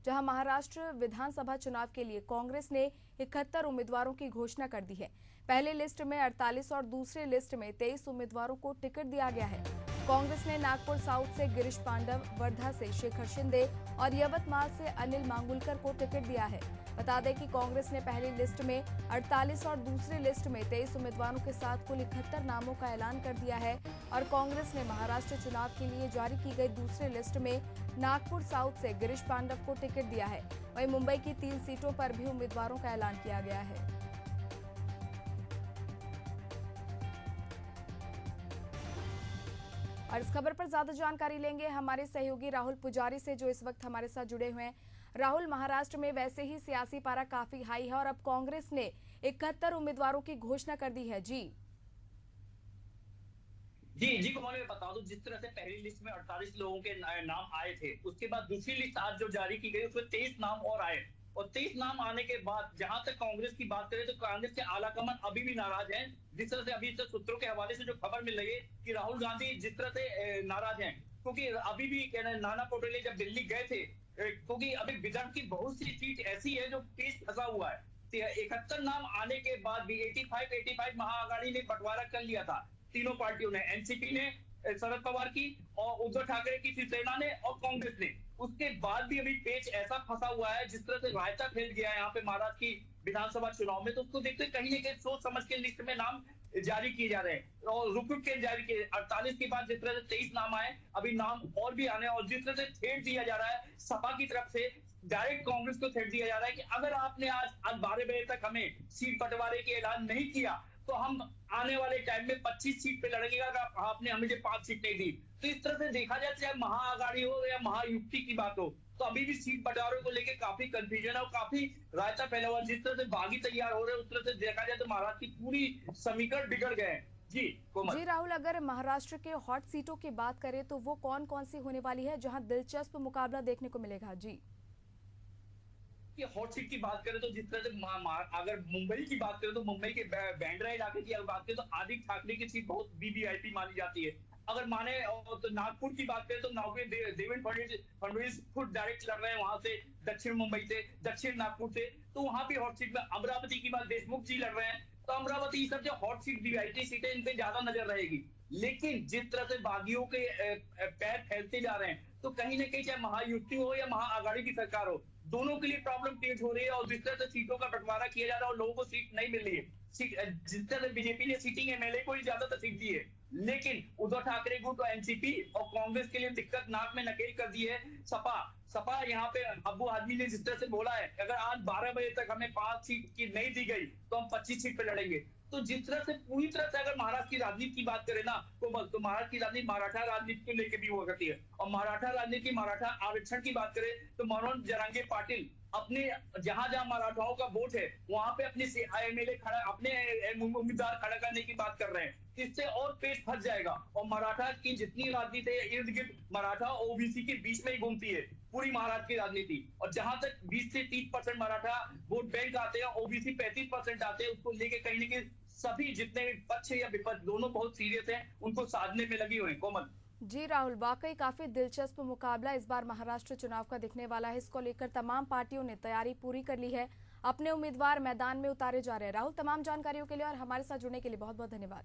जहां महाराष्ट्र विधानसभा चुनाव के लिए कांग्रेस ने 71 उम्मीदवारों की घोषणा कर दी है। पहले लिस्ट में 48 और दूसरे लिस्ट में 23 उम्मीदवारों को टिकट दिया गया है। कांग्रेस ने नागपुर साउथ से गिरीश पांडव, वर्धा से शेखर शिंदे और यवतमाल से अनिल मांगुलकर को टिकट दिया है। बता दें कि कांग्रेस ने पहली लिस्ट में 48 और दूसरी लिस्ट में 23 उम्मीदवारों के साथ कुल 71 नामों का ऐलान कर दिया है और कांग्रेस ने महाराष्ट्र चुनाव के लिए जारी की गई दूसरी लिस्ट में नागपुर साउथ से गिरीश पांडव को टिकट दिया है। वहीं मुंबई की 3 सीटों पर भी उम्मीदवारों का ऐलान किया गया है। और इस खबर पर ज्यादा जानकारी लेंगे हमारे सहयोगी राहुल पुजारी से, जो इस वक्त हमारे साथ जुड़े हुए हैं। राहुल, महाराष्ट्र में वैसे ही सियासी पारा काफी हाई है और अब कांग्रेस ने 71 उम्मीदवारों की घोषणा कर दी है। जी कुमार, मैं बता दूं, जिस तरह से पहली लिस्ट में 48 लोगों के नाम आए थे, उसके बाद दूसरी लिस्ट आज जो जारी की गई उसमें 23 नाम और आए। और 23 नाम आने के बाद जहां तक कांग्रेस की बात करें तो कांग्रेस के आलाकमान अभी भी नाराज हैं। जिस तरह से अभी तक सूत्रों के हवाले से जो खबर मिल रही है कि राहुल गांधी जिस तरह से नाराज हैं, क्योंकि अभी भी नाना पटोले जब दिल्ली गए थे, क्योंकि अभी विदर्भ की बहुत सी सीट ऐसी है जो पेश फंसा हुआ है। 71 नाम आने के बाद भी 85 महाआघाड़ी ने बंटवारा कर लिया था। तीनों पार्टियों ने, एनसीपी ने शरद पवार की और उद्धव ठाकरे की शिवसेना ने और कांग्रेस ने। उसके बाद भी अभी पेच ऐसा फंसा हुआ है, जिस तरह से रायता फैल गया है यहाँ पे महाराष्ट्र की विधानसभा चुनाव में, तो उसको देखते कहीं ना कहीं सोच समझ के लिस्ट में नाम जारी किए जा रहे हैं और रुक रुक के जारी किए। 48 के बाद जिस तरह से 23 नाम आए, अभी नाम और भी आने, और जिस तरह से थ्रेट दिया जा रहा है सपा की तरफ से, डायरेक्ट कांग्रेस को थ्रेट दिया जा रहा है कि अगर आपने आज 12 बजे तक हमें सीट बंटवारे के ऐलान नहीं किया तो हम आने वाले टाइम में 25 सीट पे लड़ेंगे अगर आपने हमें 5 सीट नहीं दी। तो इस तरह से देखा जाए, चाहे महाआघाड़ी हो या महायुक्ति की बात हो, तो अभी भी सीट बंटवारे को लेकर काफी कंफ्यूजन है और काफी रायता फैला हुआ। जिस तरह से बागी तैयार हो रहे हैं, उस तरह से देखा जाए तो महाराष्ट्र की पूरी समीकरण बिगड़ गए हैं। जी राहुल, अगर महाराष्ट्र के हॉट सीटों की बात करें तो वो कौन कौन सी होने वाली है जहां दिलचस्प मुकाबला देखने को मिलेगा? जी कि हॉट सीट की बात करें तो जिस तरह से अगर मुंबई की बात करें तो मुंबई के बांद्रा इलाके की अगर बात करें तो आदित्य ठाकरे की सीट बहुत वीवीआईपी मानी जाती है। अगर माने तो नागपुर की बात करें तो नागपुर देवेंद्र फडणवीस खुद डायरेक्ट लड़ रहे हैं वहां से, दक्षिण मुंबई से, दक्षिण नागपुर से, तो वहां भी हॉट सीट में अमरावती की बात देशमुख जी लड़ रहे हैं। तो अमरावती सब जो हॉट सीट वीवीआईपी सीटें, इन पे ज्यादा नजर रहेगी। लेकिन जिस तरह से बागियों के पैर फैलते जा रहे हैं, तो कहीं ना कहीं चाहे महायुति हो या महाआघाड़ी की सरकार हो, दोनों के लिए प्रॉब्लम क्रिएट हो रही है। और जिस तरह से सीटों का बंटवारा किया जा रहा है और लोगों को सीट नहीं मिल रही है, जिस तरह से बीजेपी ने सीटिंग एमएलए को ही ज्यादातर सीट दी है, लेकिन उद्धव ठाकरे गुट और एनसीपी और कांग्रेस के लिए दिक्कत नाक में नकेल कर दी है सपा यहाँ पे अब्बू आदमी ने जिस तरह से बोला है, अगर आज 12 बजे तक हमें 5 सीट की नहीं दी गई तो हम 25 सीट पे लड़ेंगे। तो जिस तरह से पूरी तरह से अगर महाराष्ट्र की राजनीति की बात करें ना, तो महाराष्ट्र की राजनीति मराठा राजनीति को लेकर भी हुआ करती है। और मराठा राजनीति, मराठा आरक्षण की बात करें तो मनोज जरांगे पाटिल अपने जहां जहां मराठाओं का वोट है वहां पे अपने एमएलए खड़ा, अपने उम्मीदवार खड़ा करने की बात कर रहे हैं। इससे और पेट फंस जाएगा और मराठा की जितनी राजनीति है इर्द गिर्द मराठा ओबीसी के बीच में ही घूमती है पूरी महाराष्ट्र की राजनीति। और जहां तक 20 से 30% मराठा वोट बैंक आते हैं, ओबीसी 35% आते हैं, उसको लेके कहीं ना कहीं सभी जितने भी पक्ष या विपक्ष दोनों बहुत सीरियस हैं, उनको साधने में लगी हुई है। कोमल जी राहुल, वाकई काफी दिलचस्प मुकाबला इस बार महाराष्ट्र चुनाव का दिखने वाला है। इसको लेकर तमाम पार्टियों ने तैयारी पूरी कर ली है, अपने उम्मीदवार मैदान में उतारे जा रहे हैं। राहुल, तमाम जानकारियों के लिए और हमारे साथ जुड़ने के लिए बहुत बहुत धन्यवाद।